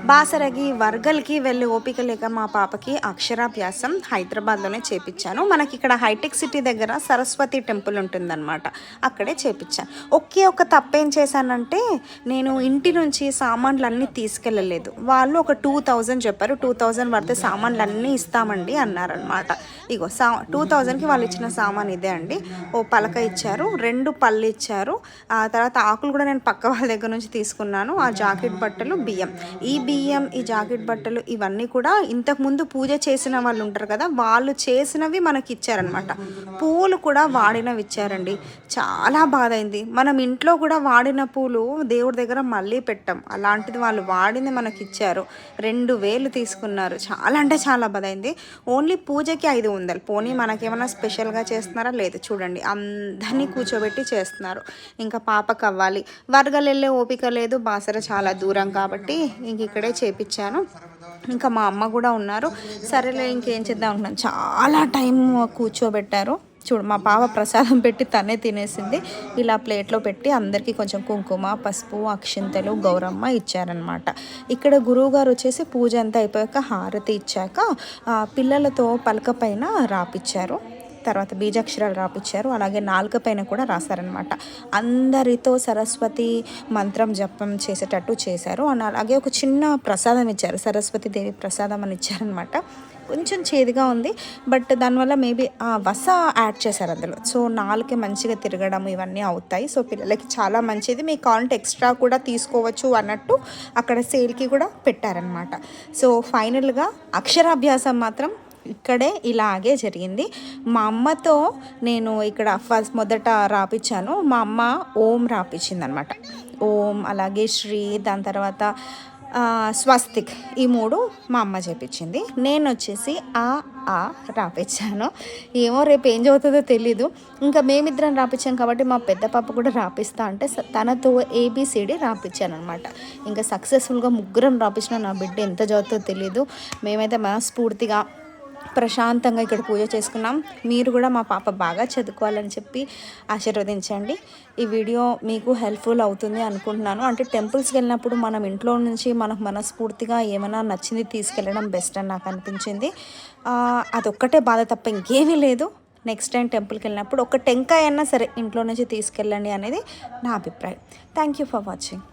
బాసరకి వర్గల్కి వెళ్ళే ఓపిక లేక మా పాపకి అక్షరాభ్యాసం హైదరాబాద్లోనే చేపించాను. మనకి ఇక్కడ హైటెక్ సిటీ దగ్గర సరస్వతి టెంపుల్ ఉంటుందన్నమాట, అక్కడే చేపించాను. ఒకే ఒక తప్పేం చేశానంటే, నేను ఇంటి నుంచి సామాన్లు అన్నీ తీసుకెళ్ళలేదు. వాళ్ళు ఒక 2000 చెప్పారు. 2000 పడితే సామాన్లు అన్నీ ఇస్తామండి అన్నారనమాట. ఇగో 2000కి వాళ్ళు ఇచ్చిన సామాన్ ఇదే అండి. ఓ పలక ఇచ్చారు, 2 పళ్ళు ఇచ్చారు, ఆ తర్వాత ఆకులు కూడా నేను పక్క వాళ్ళ దగ్గర నుంచి తీసుకున్నాను. ఆ జాకెట్ బట్టలు, బియ్యం, ఈ జాకెట్ బట్టలు ఇవన్నీ కూడా ఇంతకుముందు పూజ చేసిన వాళ్ళు ఉంటారు కదా, వాళ్ళు చేసినవి మనకి ఇచ్చారనమాట. పూలు కూడా వాడినవి ఇచ్చారండి. చాలా బాధ అయింది. మనం ఇంట్లో కూడా వాడిన పూలు దేవుడి దగ్గర మళ్ళీ పెట్టాం, అలాంటిది వాళ్ళు వాడింది మనకి ఇచ్చారు. 2000 తీసుకున్నారు. చాలా అంటే చాలా బాధ అయింది. ఓన్లీ పూజకి 500. పోనీ మనకేమైనా స్పెషల్గా చేస్తున్నారా? లేదు. చూడండి, అందరినీ కూర్చోబెట్టి చేస్తున్నారు. ఇంకా పాపకు అవ్వాలి. వర్గలు వెళ్ళే ఓపిక లేదు, బాసర చాలా దూరం కాబట్టి ఇంక ఇక్కడే చేపించాను. ఇంకా మా అమ్మ కూడా ఉన్నారు. సరేలే ఇంకేం చేద్దాం అనుకున్నాను. చాలా టైం కూర్చోబెట్టారు. చూడు, మా పాప ప్రసాదం పెట్టి తనే తినేసింది. ఇలా ప్లేట్లో పెట్టి అందరికీ కొంచెం కుంకుమ, పసుపు, అక్షింతలు, గౌరమ్మ ఇచ్చారనమాట. ఇక్కడ గురువుగారు వచ్చేసి పూజ అంతా అయిపోయాక హారతి ఇచ్చాక పిల్లలతో పలక పైన రాపిచ్చారు. తర్వాత బీజాక్షరాలు రాపిచ్చారు. అలాగే నాలుక పైన కూడా రాశారనమాట. అందరితో సరస్వతి మంత్రం జపం చేసేటట్టు చేశారు. అని అలాగే ఒక చిన్న ప్రసాదం ఇచ్చారు, సరస్వతి దేవి ప్రసాదం అని ఇచ్చారనమాట. కొంచెం చేదుగా ఉంది, బట్ దానివల్ల మేబీ వస యాడ్ చేశారు అందులో. సో నాలుక మంచిగా తిరగడం ఇవన్నీ అవుతాయి. సో పిల్లలకి చాలా మంచిది. మీకు కావాలంటే ఎక్స్ట్రా కూడా తీసుకోవచ్చు అన్నట్టు అక్కడ సేల్కి కూడా పెట్టారనమాట. సో ఫైనల్గా అక్షరాభ్యాసం మాత్రం ఇక్కడే ఇలాగే జరిగింది. మా అమ్మతో నేను ఇక్కడ మొదట రాపించాను. మా అమ్మ ఓం రాపించింది అనమాట. ఓం, అలాగే శ్రీ, దాని తర్వాత స్వస్తిక్, ఈ 3 మా అమ్మ చేపించింది. నేను వచ్చేసి ఆ రాపించాను. ఏమో రేపు ఏం చదువుతుందో తెలీదు. ఇంకా మేమిద్దరం రాపించాం కాబట్టి మా పెద్ద పాప కూడా రాపిస్తా అంటే తనతో ABCD రాపించాను అనమాట. ఇంకా సక్సెస్ఫుల్గా ముగ్గురం రాపించిన. నా బిడ్డ ఎంత చదువుతుందో తెలీదు. మేమైతే మనస్ఫూర్తిగా ప్రశాంతంగా ఇక్కడ పూజ చేసుకున్నాం. మీరు కూడా మా పాప బాగా చదువుకోవాలని చెప్పి ఆశీర్వదించండి. ఈ వీడియో మీకు హెల్ప్ఫుల్ అవుతుంది అనుకుంటున్నాను. అంటే టెంపుల్స్కి వెళ్ళినప్పుడు మనం ఇంట్లో నుంచి మనకు మనస్ఫూర్తిగా ఏమైనా నచ్చింది తీసుకెళ్ళడం బెస్ట్ అని నాకు అనిపించింది. అదొక్కటే బాధ తప్ప ఇంకేమీ లేదు. నెక్స్ట్ టైం టెంపుల్కి వెళ్ళినప్పుడు ఒక టెంకాయ అయినా సరే ఇంట్లో నుంచి తీసుకెళ్ళండి అనేది నా అభిప్రాయం. Thank you for watching.